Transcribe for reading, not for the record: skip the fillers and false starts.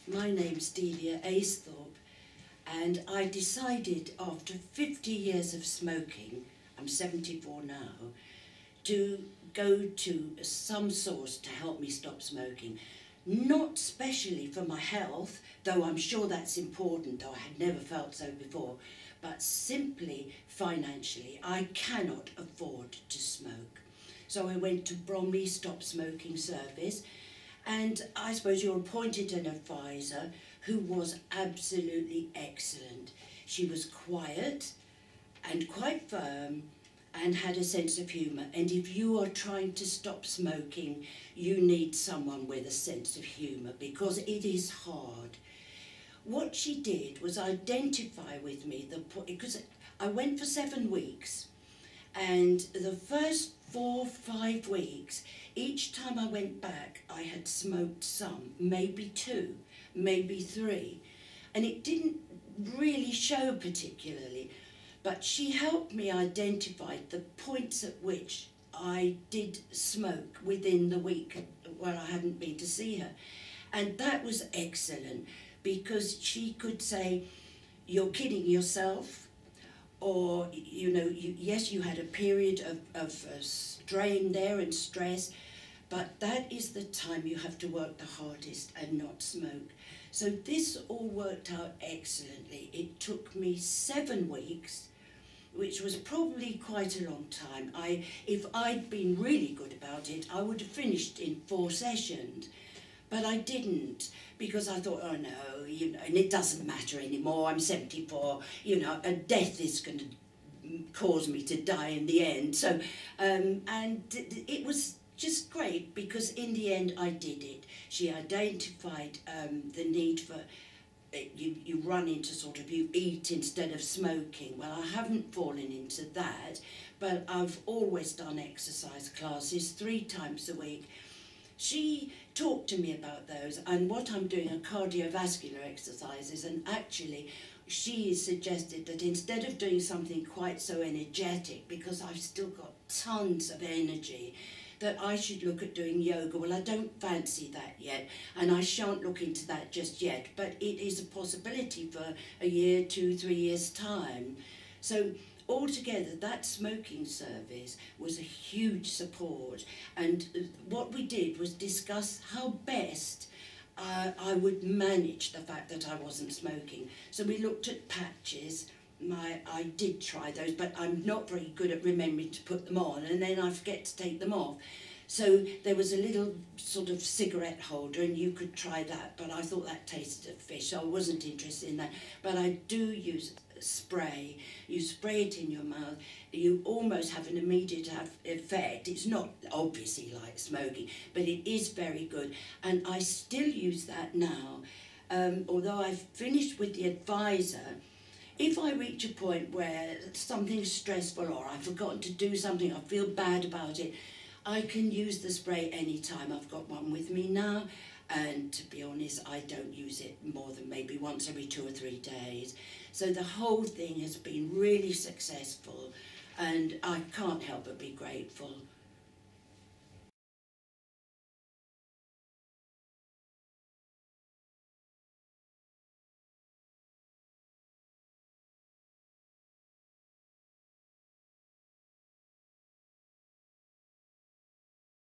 My name's Delia Aisthorpe, and I decided after 50 years of smoking, I'm 74 now, to go to some source to help me stop smoking. Not specially for my health, though I'm sure that's important, though I had never felt so before, but simply financially. I cannot afford to smoke. So I went to Bromley Stop Smoking Service, and I suppose you're appointed an advisor who was absolutely excellent. She was quiet and quite firm and had a sense of humour. And if you are trying to stop smoking, you need someone with a sense of humour, because it is hard. What she did was identify with me, because I went for 7 weeks, and the first 4 or 5 weeks, each time I went back, I had smoked some, maybe 2, maybe 3, and it didn't really show particularly, but she helped me identify the points at which I did smoke within the week where I hadn't been to see her. And that was excellent, because she could say, you're kidding yourself, or, you know, yes, you had a period of strain there and stress, but that is the time you have to work the hardest and not smoke. So this all worked out excellently. It took me 7 weeks, which was probably quite a long time. If I'd been really good about it, I would have finished in 4 sessions. But I didn't, because I thought, oh no, you know, and it doesn't matter anymore, I'm 74, you know, a death is going to cause me to die in the end. So, and it was just great, because in the end I did it. She identified the need for, you run into sort of, you eat instead of smoking. Well, I haven't fallen into that, but I've always done exercise classes 3 times a week. She talked to me about those, and what I'm doing are cardiovascular exercises, and actually she suggested that instead of doing something quite so energetic, because I've still got tons of energy, that I should look at doing yoga. Well, I don't fancy that yet, and I shan't look into that just yet, but it is a possibility for a year, 2, 3 years' time. So altogether, that smoking service was a huge support, and what we did was discuss how best I would manage the fact that I wasn't smoking. So we looked at patches. I did try those, but I'm not very good at remembering to put them on, and then I forget to take them off. So there was a little sort of cigarette holder, and you could try that, but I thought that tasted of fish, so I wasn't interested in that. But I do use spray. You spray it in your mouth, you almost have an immediate effect. It's not obviously like smoking, but it is very good, and I still use that now. Although I've finished with the advisor, if I reach a point where something's stressful or I've forgotten to do something, I feel bad about it, I can use the spray anytime. I've got one with me now, and to be honest, I don't use it more than maybe once every 2 or 3 days. So the whole thing has been really successful, and I can't help but be grateful.